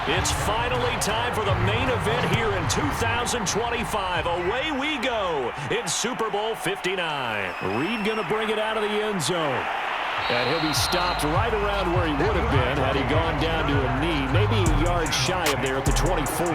It's finally time for the main event here in 2025. Away we go in Super Bowl 59. Reed going to bring it out of the end zone. And he'll be stopped right around where he would have been had he gone down to a knee, maybe a yard shy of there at the 24.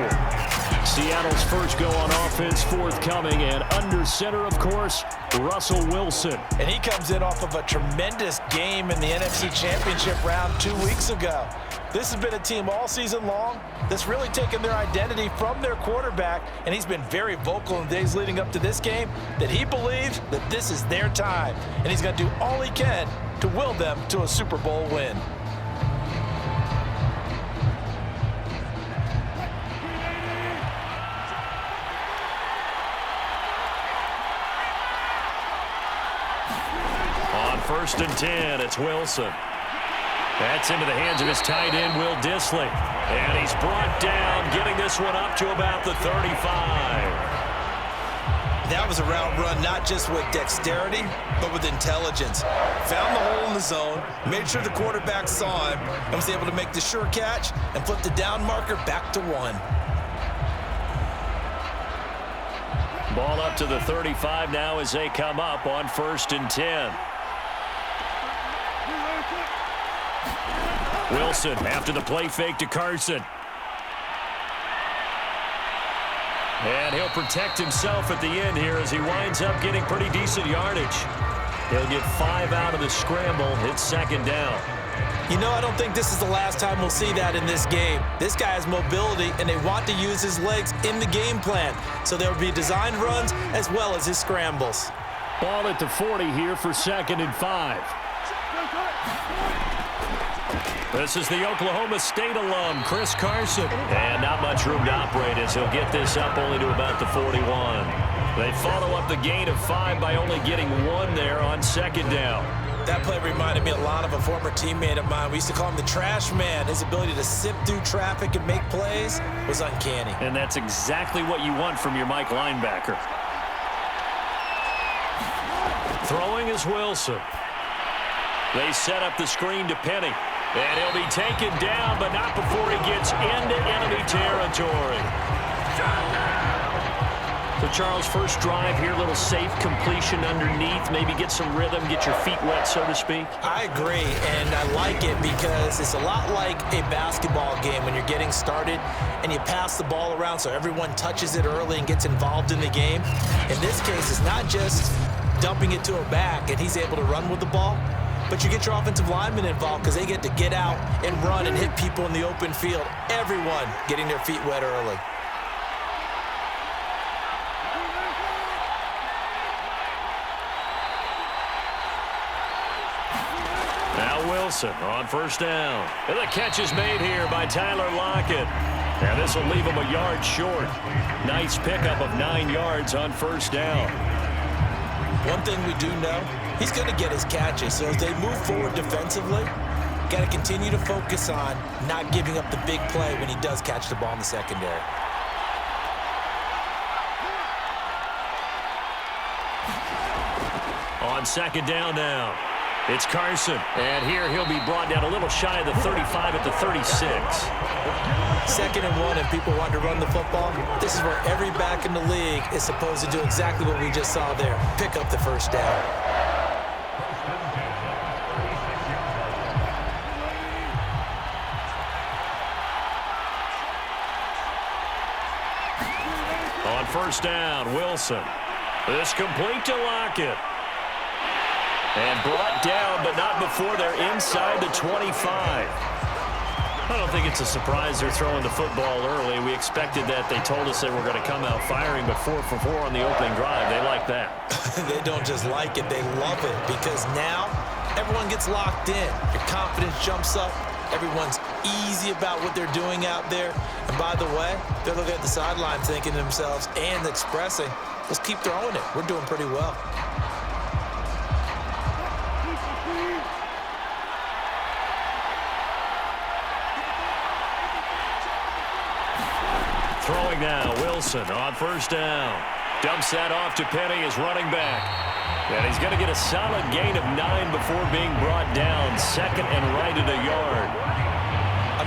Seattle's first go on offense forthcoming, and under center, of course, Russell Wilson. And he comes in off of a tremendous game in the NFC Championship round 2 weeks ago. This has been a team all season long that's really taken their identity from their quarterback, and he's been very vocal in the days leading up to this game that he believes that this is their time, and he's going to do all he can to will them to a Super Bowl win. On 1st and 10, it's Wilson. That's into the hands of his tight end, Will Dissly. And he's brought down, getting this one up to about the 35. That was a route run not just with dexterity, but with intelligence. Found the hole in the zone, made sure the quarterback saw him, and was able to make the sure catch and flip the down marker back to 1. Ball up to the 35 now as they come up on 1st and 10. Wilson after the play fake to Carson. And he'll protect himself at the end here as he winds up getting pretty decent yardage. He'll get 5 out of the scramble. It's 2nd down. You know, I don't think this is the last time we'll see that in this game. This guy has mobility, and they want to use his legs in the game plan. So there will be designed runs as well as his scrambles. Ball at the 40 here for 2nd and 5. This is the Oklahoma State alum, Chris Carson. And not much room to operate as he'll get this up only to about the 41. They follow up the gain of 5 by only getting 1 there on 2nd down. That play reminded me a lot of a former teammate of mine. We used to call him the trash man. His ability to sift through traffic and make plays was uncanny. And that's exactly what you want from your Mike linebacker. Throwing is Wilson. They set up the screen to Penny. And he'll be taken down, but not before he gets into enemy territory. So, Charles, first drive here, little safe completion underneath, maybe get some rhythm, get your feet wet, so to speak. I agree, and I like it because it's a lot like a basketball game when you're getting started and you pass the ball around so everyone touches it early and gets involved in the game. In this case, it's not just dumping it to a back and he's able to run with the ball, but you get your offensive linemen involved because they get to get out and run and hit people in the open field. Everyone getting their feet wet early. Now Wilson on 1st down. And the catch is made here by Tyler Lockett. And this will leave him a yard short. Nice pickup of 9 yards on 1st down. One thing we do know, he's going to get his catches. So as they move forward defensively, got to continue to focus on not giving up the big play when he does catch the ball in the secondary. On 2nd down now, it's Carson. And here he'll be brought down a little shy of the 35 at the 36. 2nd and 1, and people want to run the football. This is where every back in the league is supposed to do exactly what we just saw there. Pick up the 1st down. On 1st down, Wilson. This complete to Lockett. And brought down, but not before they're inside the 25. I don't think it's a surprise they're throwing the football early. We expected that. They told us they were going to come out firing, but 4 for 4 on the opening drive. They like that. They don't just like it, they love it, because now everyone gets locked in. Your confidence jumps up. Everyone's easy about what they're doing out there. And by the way, they're looking at the sideline thinking to themselves and expressing, let's keep throwing it. We're doing pretty well. Throwing now, Wilson on 1st down. Dumps that off to Penny as running back. And he's going to get a solid gain of 9 before being brought down. 2nd and right at a yard.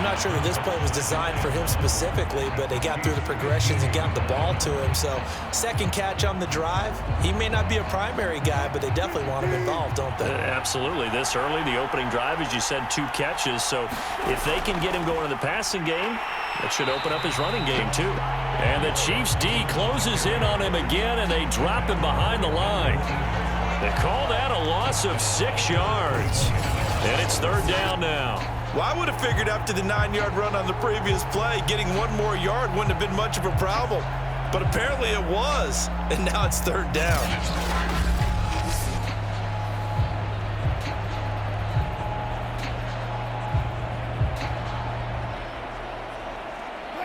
not sure that this play was designed for him specifically, but they got through the progressions and got the ball to him. So second catch on the drive. He may not be a primary guy, but they definitely want him involved, don't they? Absolutely. This early, the opening drive, as you said, 2 catches. So if they can get him going in the passing game, that should open up his running game too. And the Chiefs D closes in on him again, and they drop him behind the line. They call that a loss of 6 yards. And it's 3rd down now. Well, I would have figured after the 9-yard run on the previous play, getting 1 more yard wouldn't have been much of a problem. But apparently it was, and now it's 3rd down.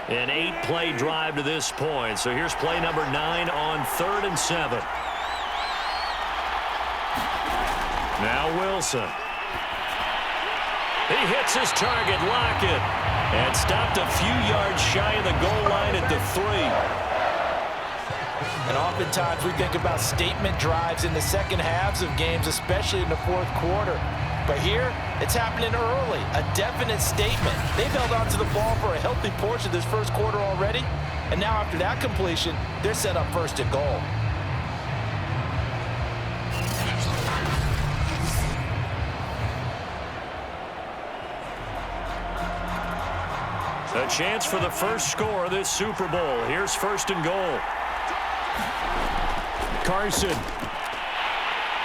An 8-play drive to this point. So here's play number 9 on 3rd and 7. Now Wilson. He hits his target, Lockett, and stopped a few yards shy of the goal line at the 3. And oftentimes we think about statement drives in the second halves of games, especially in the 4th quarter. But here, it's happening early, a definite statement. They've held on to the ball for a healthy portion of this 1st quarter already, and now after that completion, they're set up 1st and goal. A chance for the first score of this Super Bowl. Here's 1st and goal. Carson.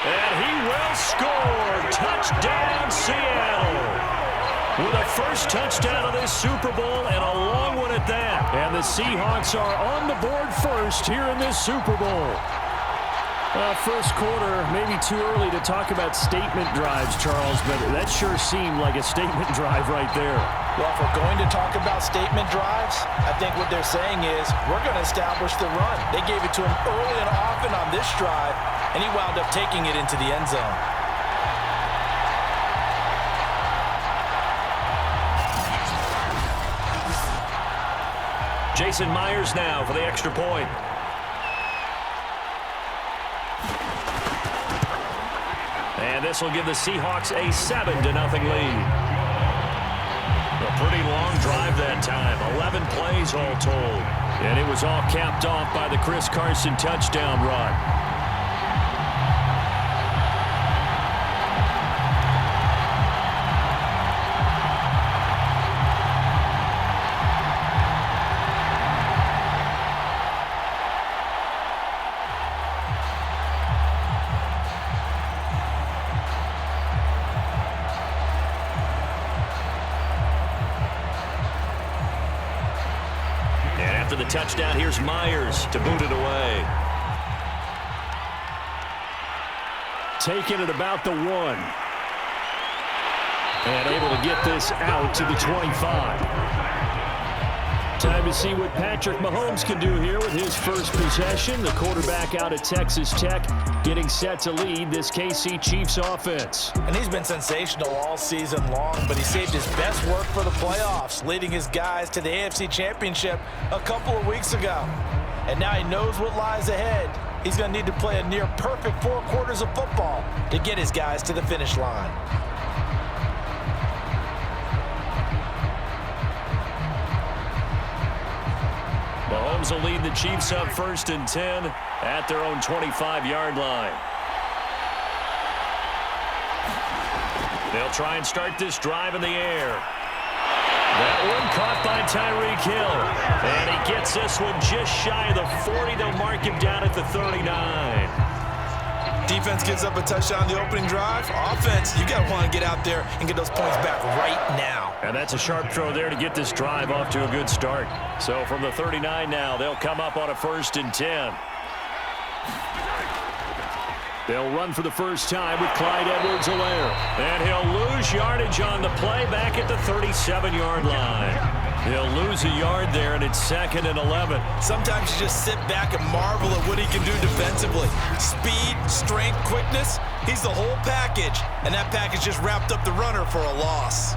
And he will score. Touchdown, Seattle. With a first touchdown of this Super Bowl, and a long one at that. And the Seahawks are on the board first here in this Super Bowl. First quarter, maybe too early to talk about statement drives, Charles, but that sure seemed like a statement drive right there. Well, if we're going to talk about statement drives, I think what they're saying is we're going to establish the run. They gave it to him early and often on this drive, and he wound up taking it into the end zone. Jason Myers now for the extra point. And this will give the Seahawks a 7-0 lead. A pretty long drive that time. 11 plays all told. And it was all capped off by the Chris Carson touchdown run. The touchdown, here's Myers to boot it away. Taking it about the 1. And able to get this out to the 25. Time to see what Patrick Mahomes can do here with his first possession. The quarterback out of Texas Tech getting set to lead this KC Chiefs offense. And he's been sensational all season long, but he saved his best work for the playoffs, leading his guys to the AFC Championship a couple of weeks ago. And now he knows what lies ahead. He's going to need to play a near-perfect 4 quarters of football to get his guys to the finish line. Mahomes will lead the Chiefs up 1st and 10 at their own 25-yard line. They'll try and start this drive in the air. That one caught by Tyreek Hill. And he gets this one just shy of the 40. They'll mark him down at the 39. Defense gives up a touchdown on the opening drive. Offense, you got to want to get out there and get those points back right now. And that's a sharp throw there to get this drive off to a good start. So from the 39 now, they'll come up on a 1st and 10. They'll run for the first time with Clyde Edwards-Helaire. And he'll lose yardage on the play back at the 37-yard line. He'll lose a yard there, and it's 2nd and 11. Sometimes you just sit back and marvel at what he can do defensively. Speed, strength, quickness, he's the whole package. And that package just wrapped up the runner for a loss.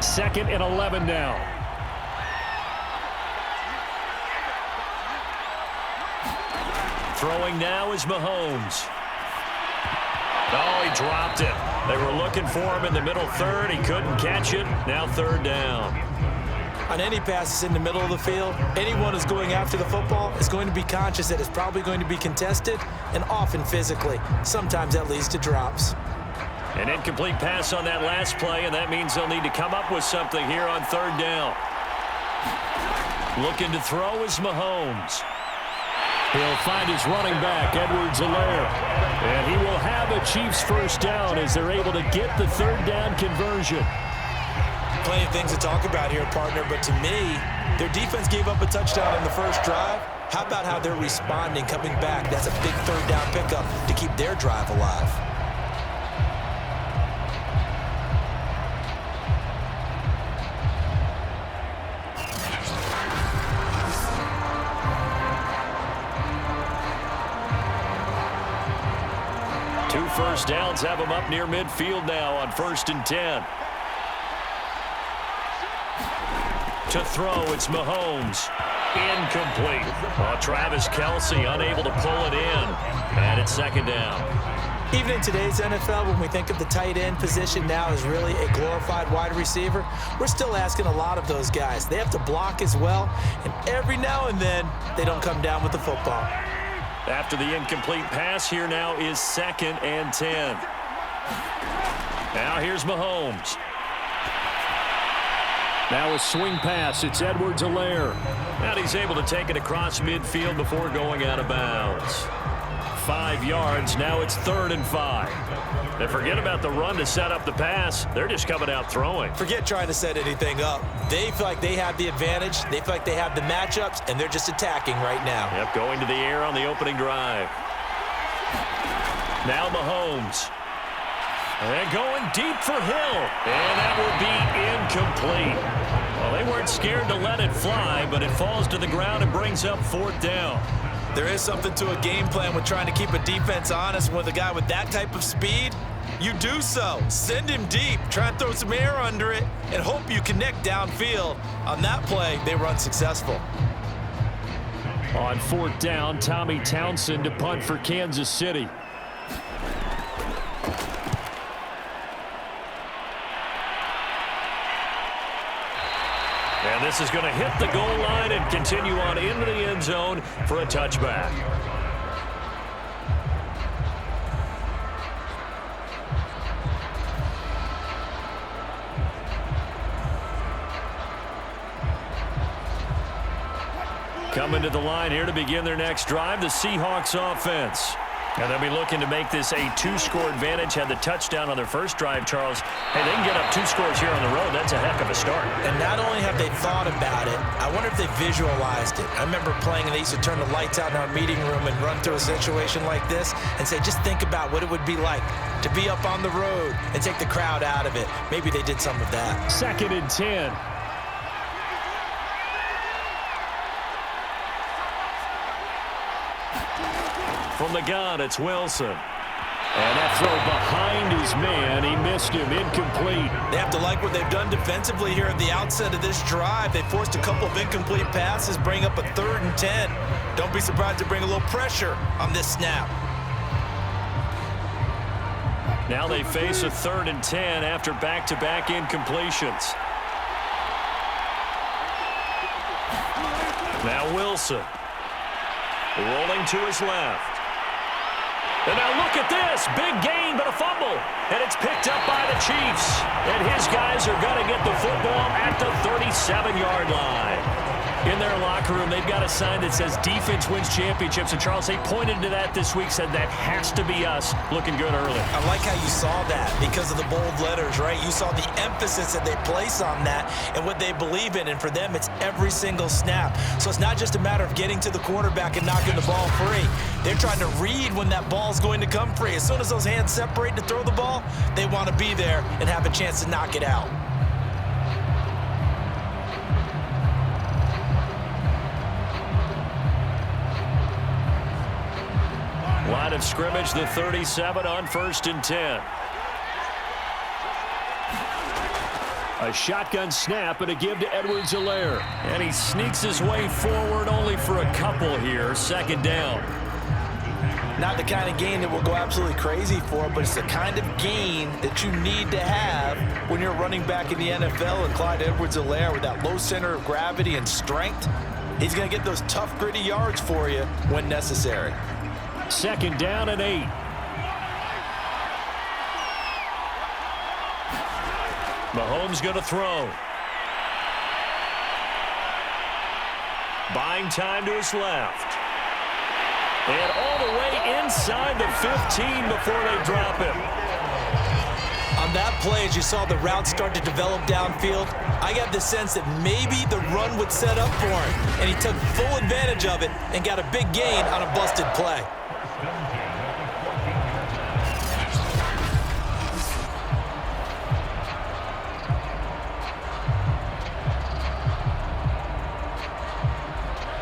Second and 11 now. Throwing now is Mahomes. Oh, he dropped it. They were looking for him in the middle third. He couldn't catch it. Now third down. On any passes in the middle of the field, anyone who's going after the football is going to be conscious that it's probably going to be contested and often physically. Sometimes that leads to drops. An incomplete pass on that last play, and that means they'll need to come up with something here on third down. Looking to throw is Mahomes. He'll find his running back, Edwards-Helaire. And he will have a Chiefs first down as they're able to get the third down conversion. Plenty of things to talk about here, partner, but to me, their defense gave up a touchdown in the first drive. How about how they're responding, coming back? That's a big third down pickup to keep their drive alive. Two first downs have them up near midfield now on 1st and 10. To throw, it's Mahomes. Incomplete. Oh, Travis Kelce unable to pull it in. And it's second down. Even in today's NFL, when we think of the tight end position now as really a glorified wide receiver, we're still asking a lot of those guys. They have to block as well, and every now and then, they don't come down with the football. After the incomplete pass, here now is 2nd and 10. Now here's Mahomes. Now a swing pass. It's Edwards-Helaire. And he's able to take it across midfield before going out of bounds. 5 yards. Now it's 3rd and 5. And forget about the run to set up the pass. They're just coming out throwing. Forget trying to set anything up. They feel like they have the advantage. They feel like they have the matchups, and they're just attacking right now. Yep, going to the air on the opening drive. Now Mahomes. And going deep for Hill. And that will be incomplete. Well, they weren't scared to let it fly, but it falls to the ground and brings up 4th down. There is something to a game plan with trying to keep a defense honest. With a guy with that type of speed, you do so. Send him deep. Try and throw some air under it and hope you connect downfield. On that play, they were unsuccessful. On 4th down, Tommy Townsend to punt for Kansas City. And this is going to hit the goal line and continue on into the end zone for a touchback. Coming to the line here to begin their next drive, the Seahawks offense. And they'll be looking to make this a 2-score advantage. Had the touchdown on their first drive, Charles. Hey, they can get up 2 scores here on the road. That's a heck of a start. And not only have they thought about it, I wonder if they visualized it. I remember playing, and they used to turn the lights out in our meeting room and run through a situation like this and say, just think about what it would be like to be up on the road and take the crowd out of it. Maybe they did some of that. 2nd and 10. From the gun, it's Wilson. And that throw behind his man. He missed him. Incomplete. They have to like what they've done defensively here at the outset of this drive. They forced a couple of incomplete passes, bring up a 3rd and 10. Don't be surprised to bring a little pressure on this snap. Now they face a 3rd and 10 after back-to-back incompletions. Now Wilson. Rolling to his left. And now look at this. Big gain, but a fumble. And it's picked up by the Chiefs. And his guys are going to get the football at the 37-yard line. In their locker room, they've got a sign that says defense wins championships. And, Charles, they pointed to that this week, said that has to be us. Looking good early. I like how you saw that because of the bold letters, right? You saw the emphasis that they place on that and what they believe in. And for them, it's every single snap. So it's not just a matter of getting to the quarterback and knocking the ball free. They're trying to read when that ball's going to come free. As soon as those hands separate to throw the ball, they want to be there and have a chance to knock it out. Line of scrimmage, the 37 on 1st and 10. A shotgun snap and a give to Edwards-Helaire. And he sneaks his way forward only for a couple here. 2nd down. Not the kind of gain that we'll go absolutely crazy for, but it's the kind of gain that you need to have when you're running back in the NFL. And Clyde Edwards-Helaire, with that low center of gravity and strength, he's going to get those tough, gritty yards for you when necessary. 2nd down and 8. Mahomes going to throw. Buying time to his left. And all the way inside the 15 before they drop him. On that play, as you saw the route start to develop downfield, I got the sense that maybe the run would set up for him, and he took full advantage of it and got a big gain on a busted play.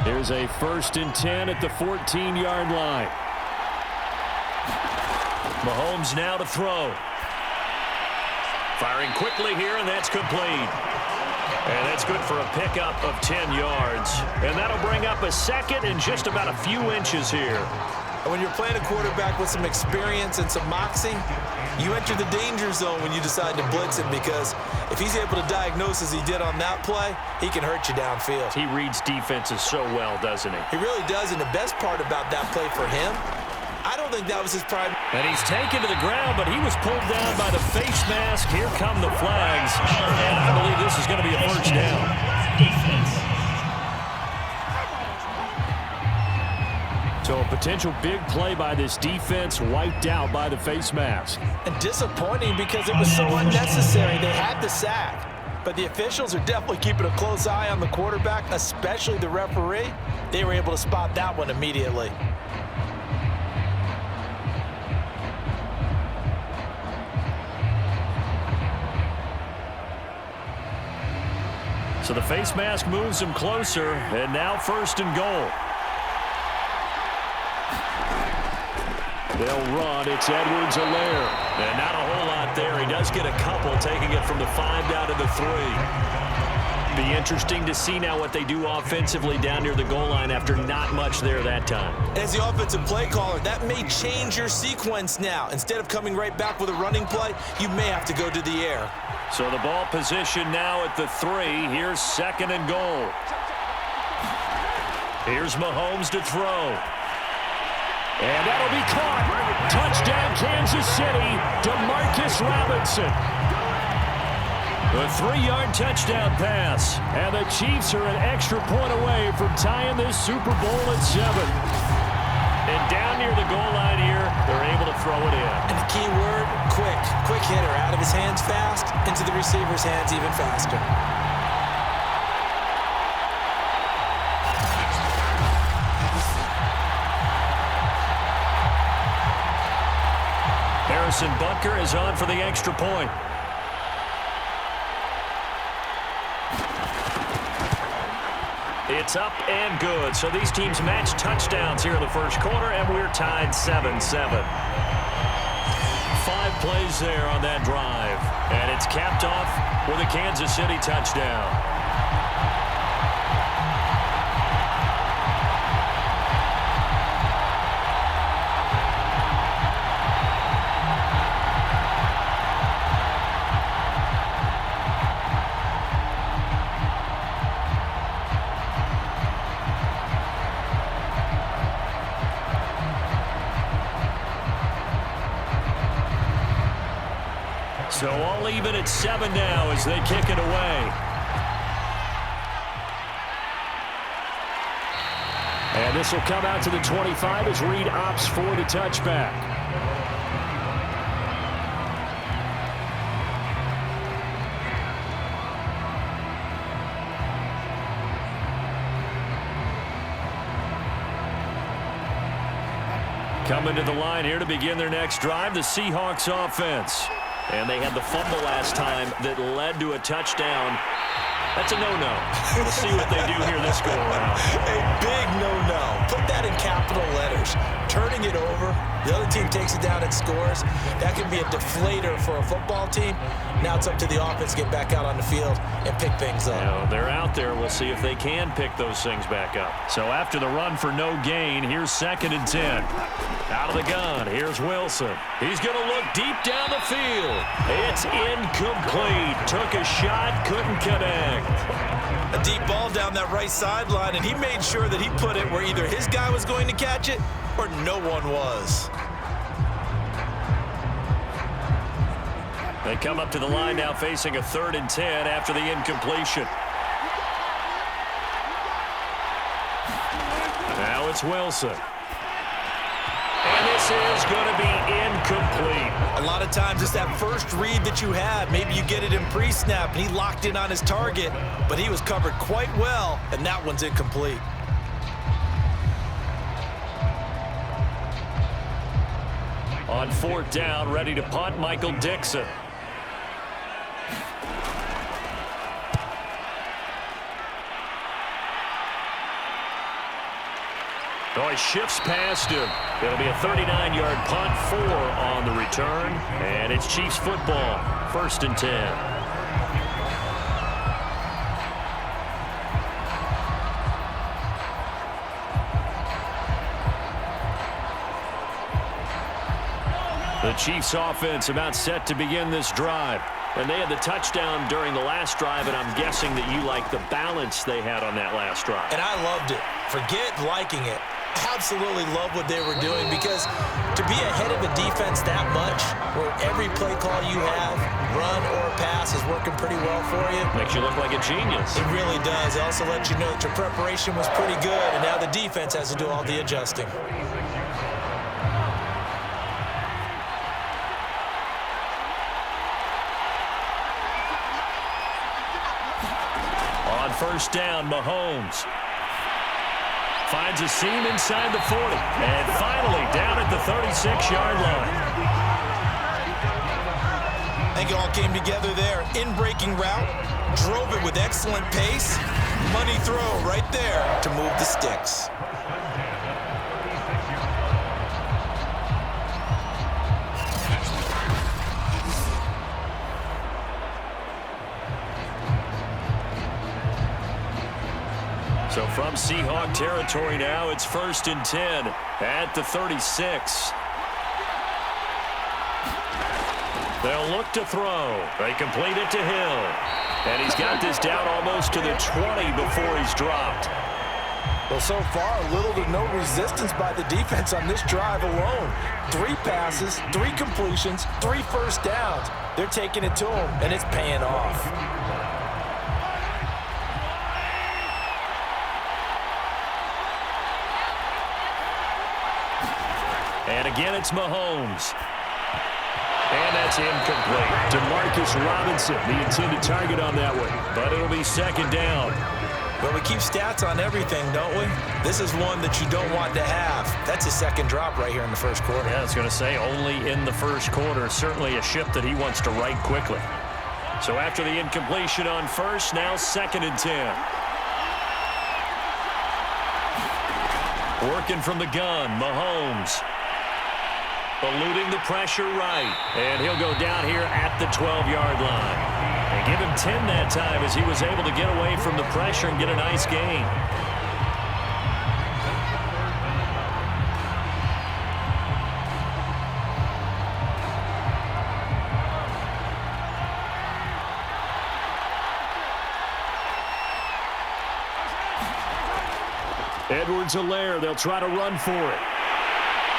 Here's a 1st and 10 at the 14-yard line. Mahomes now to throw. Firing quickly here, and that's complete. And that's good for a pickup of 10 yards. And that'll bring up a 2nd and just about a few inches here. When you're playing a quarterback with some experience and some moxie, you enter the danger zone when you decide to blitz him, because if he's able to diagnose as he did on that play, he can hurt you downfield. He reads defenses so well, doesn't he? He really does, and the best part about that play for him, I don't think that was his prime. And he's taken to the ground, but he was pulled down by the face mask. Here come the flags, and I believe this is going to be a 1st down. So a potential big play by this defense wiped out by the face mask. And disappointing because it was so unnecessary. They had the sack. But the officials are definitely keeping a close eye on the quarterback, especially the referee. They were able to spot that one immediately. So the face mask moves him closer, and now 1st and goal. They'll run. It's Edwards-Helaire. And not a whole lot there. He does get a couple, taking it from the 5 down to the 3. Be interesting to see now what they do offensively down near the goal line after not much there that time. As the offensive play caller, that may change your sequence now. Instead of coming right back with a running play, you may have to go to the air. So the ball position now at the 3. Here's 2nd and goal. Here's Mahomes to throw. And that'll be caught. Touchdown, Kansas City, DeMarcus Robinson. The 3-yard touchdown pass. And the Chiefs are an extra point away from tying this Super Bowl at 7. And down near the goal line here, they're able to throw it in. And the key word, quick. Quick hitter, out of his hands fast, into the receiver's hands even faster. Harrison Butker is on for the extra point. It's up and good. So these teams match touchdowns here in the 1st quarter, and we're tied 7-7. 5 plays there on that drive. And it's capped off with a Kansas City touchdown. So all even at 7 now as they kick it away. And this will come out to the 25 as Reed opts for the touchback. Coming to the line here to begin their next drive, the Seahawks offense. And they had the fumble last time that led to a touchdown. That's a no-no. We'll see what they do here this go-around. A big no-no. Put that in capital letters. Turning it over, the other team team takes it down and scores, that can be a deflator for a football team. Now it's up to the offense to get back out on the field and pick things up. They're out there. We'll see if they can pick those things back up. So after the run for no gain, here's 2nd and 10. Out of the gun, here's Wilson. He's going to look deep down the field. It's incomplete. Took a shot, couldn't connect. A deep ball down that right sideline, and he made sure that he put it where either his guy was going to catch it or no one was. They come up to the line now facing a 3rd and 10 after the incompletion. Now it's Wilson. And this is going to be incomplete. A lot of times it's that first read that you had. Maybe you get it in pre-snap, and he locked in on his target, but he was covered quite well, and that one's incomplete. On 4th down, ready to punt, Michael Dixon. Oh, he shifts past him. It'll be a 39-yard punt, 4 on the return, and it's Chiefs football, 1st and 10. The Chiefs offense about set to begin this drive. And they had the touchdown during the last drive, and I'm guessing that you like the balance they had on that last drive. And I loved it. Forget liking it. Absolutely love what they were doing, because to be ahead of a defense that much, where every play call you have, run or pass, is working pretty well for you. Makes you look like a genius. It really does. It also lets you know that your preparation was pretty good, and now the defense has to do all the adjusting. On 1st down, Mahomes finds a seam inside the 40. And finally down at the 36-yard line. I think it all came together there. In-breaking route, drove it with excellent pace. Money throw right there to move the sticks. So from Seahawk territory now, it's 1st and 10 at the 36. They'll look to throw. They complete it to Hill. And he's got this down almost to the 20 before he's dropped. Well, so far, little to no resistance by the defense on this drive alone. 3 passes, 3 completions, 3 first downs. They're taking it to him, and it's paying off. And again, it's Mahomes. And that's incomplete. Demarcus Robinson, the intended target on that one. But it'll be 2nd down. Well, we keep stats on everything, don't we? This is one that you don't want to have. That's a 2nd drop right here in the 1st quarter. Yeah, I was going to say only in the 1st quarter. Certainly a ship that he wants to right quickly. So after the incompletion on 1st, now 2nd and 10. Working from the gun, Mahomes. Eluding the pressure right. And he'll go down here at the 12-yard line. And give him 10 that time as he was able to get away from the pressure and get a nice gain. Edwards-Helaire, they'll try to run for it.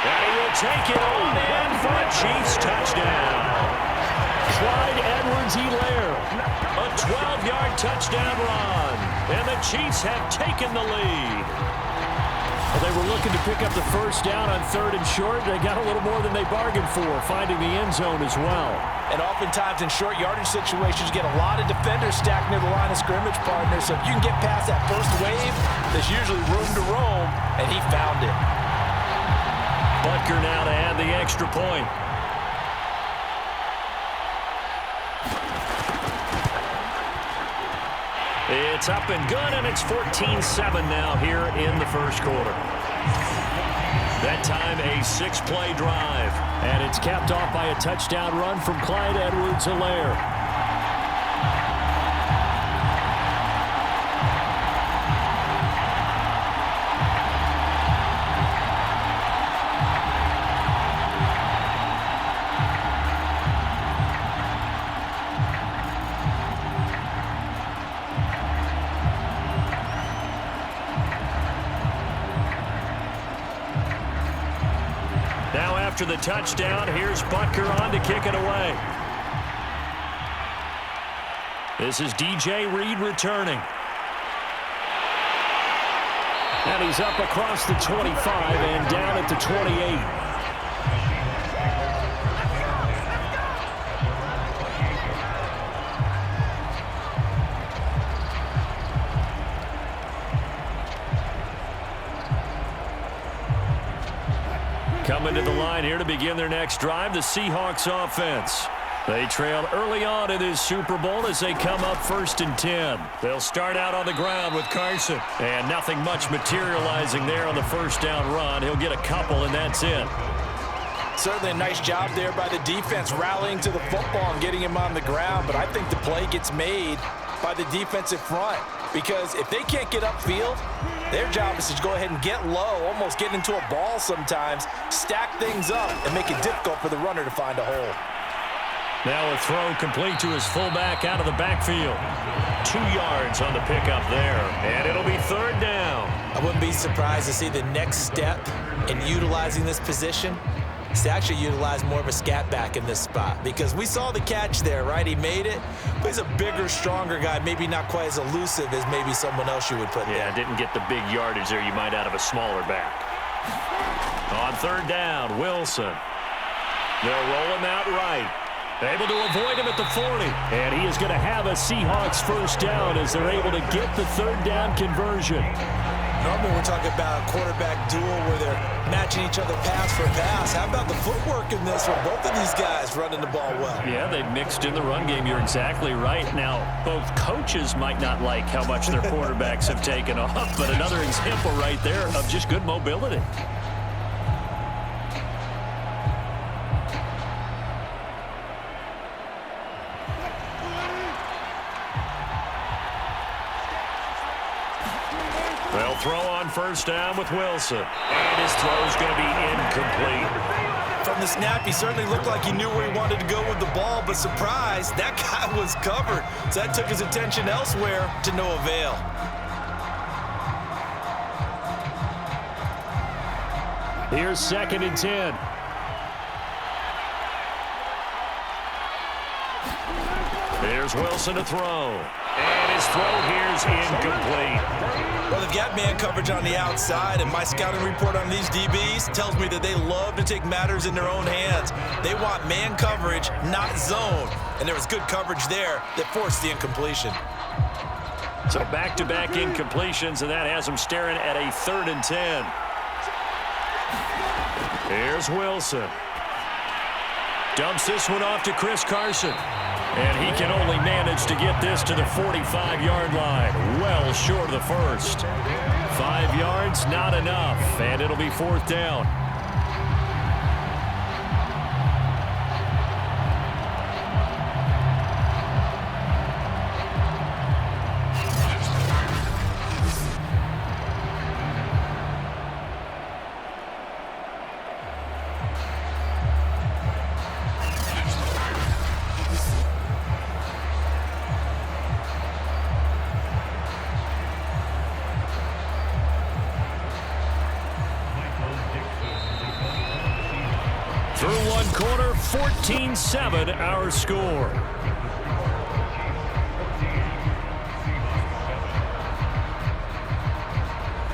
And he will take it on in for a Chiefs touchdown. Clyde Edwards-Helaire, a 12-yard touchdown run. And the Chiefs have taken the lead. Well, they were looking to pick up the 1st down on 3rd and short. They got a little more than they bargained for, finding the end zone as well. And oftentimes in short yardage situations, you get a lot of defenders stacked near the line of scrimmage, partner. So if you can get past that first wave, there's usually room to roam, and he found it. Butker now to add the extra point. It's up and good, and it's 14-7 now here in the 1st quarter. That time a 6-play drive. And it's capped off by a touchdown run from Clyde Edwards-Helaire. Now after the touchdown, here's Butker on to kick it away. This is DJ Reed returning. And he's up across the 25 and down at the 28. Coming to the line here to begin their next drive, the Seahawks offense. They trail early on in this Super Bowl as they come up 1st and 10. They'll start out on the ground with Carson. And nothing much materializing there on the first down run. He'll get a couple, and that's it. Certainly a nice job there by the defense rallying to the football and getting him on the ground. But I think the play gets made by the defensive front. Because if they can't get upfield, their job is to go ahead and get low, almost get into a ball sometimes, stack things up, and make it difficult for the runner to find a hole. Now a throw complete to his fullback out of the backfield. 2 yards on the pickup there, and it'll be 3rd down. I wouldn't be surprised to see the next step in utilizing this position is to actually utilize more of a scat back in this spot, because we saw the catch there, right? He made it, but he's a bigger, stronger guy, maybe not quite as elusive as maybe someone else you would put there. Yeah, didn't get the big yardage there you might out of a smaller back. On 3rd down, Wilson. They'll roll him out right. Able to avoid him at the 40. And he is going to have a Seahawks 1st down as they're able to get the 3rd down conversion. Normally we're talking about a quarterback duel where they're matching each other pass for pass. How about the footwork in this one? Both of these guys running the ball well. Yeah, they mixed in the run game. You're exactly right. Now, both coaches might not like how much their quarterbacks have taken off, but another example right there of just good mobility. They'll throw on 1st down with Wilson. And his throw's going to be incomplete. From the snap, he certainly looked like he knew where he wanted to go with the ball, but surprise, that guy was covered. So that took his attention elsewhere to no avail. Here's 2nd and 10. Here's Wilson to throw. And his throw here's incomplete. Well, they've got man coverage on the outside, and my scouting report on these DBs tells me that they love to take matters in their own hands. They want man coverage, not zone. And there was good coverage there that forced the incompletion. So back-to-back incompletions, and that has them staring at a 3rd and 10. Here's Wilson. Dumps this one off to Chris Carson. And he can only manage to get this to the 45-yard line. Well short of the 1st. 5 yards, not enough. And it'll be 4th down. Through one quarter, 14-7 our score.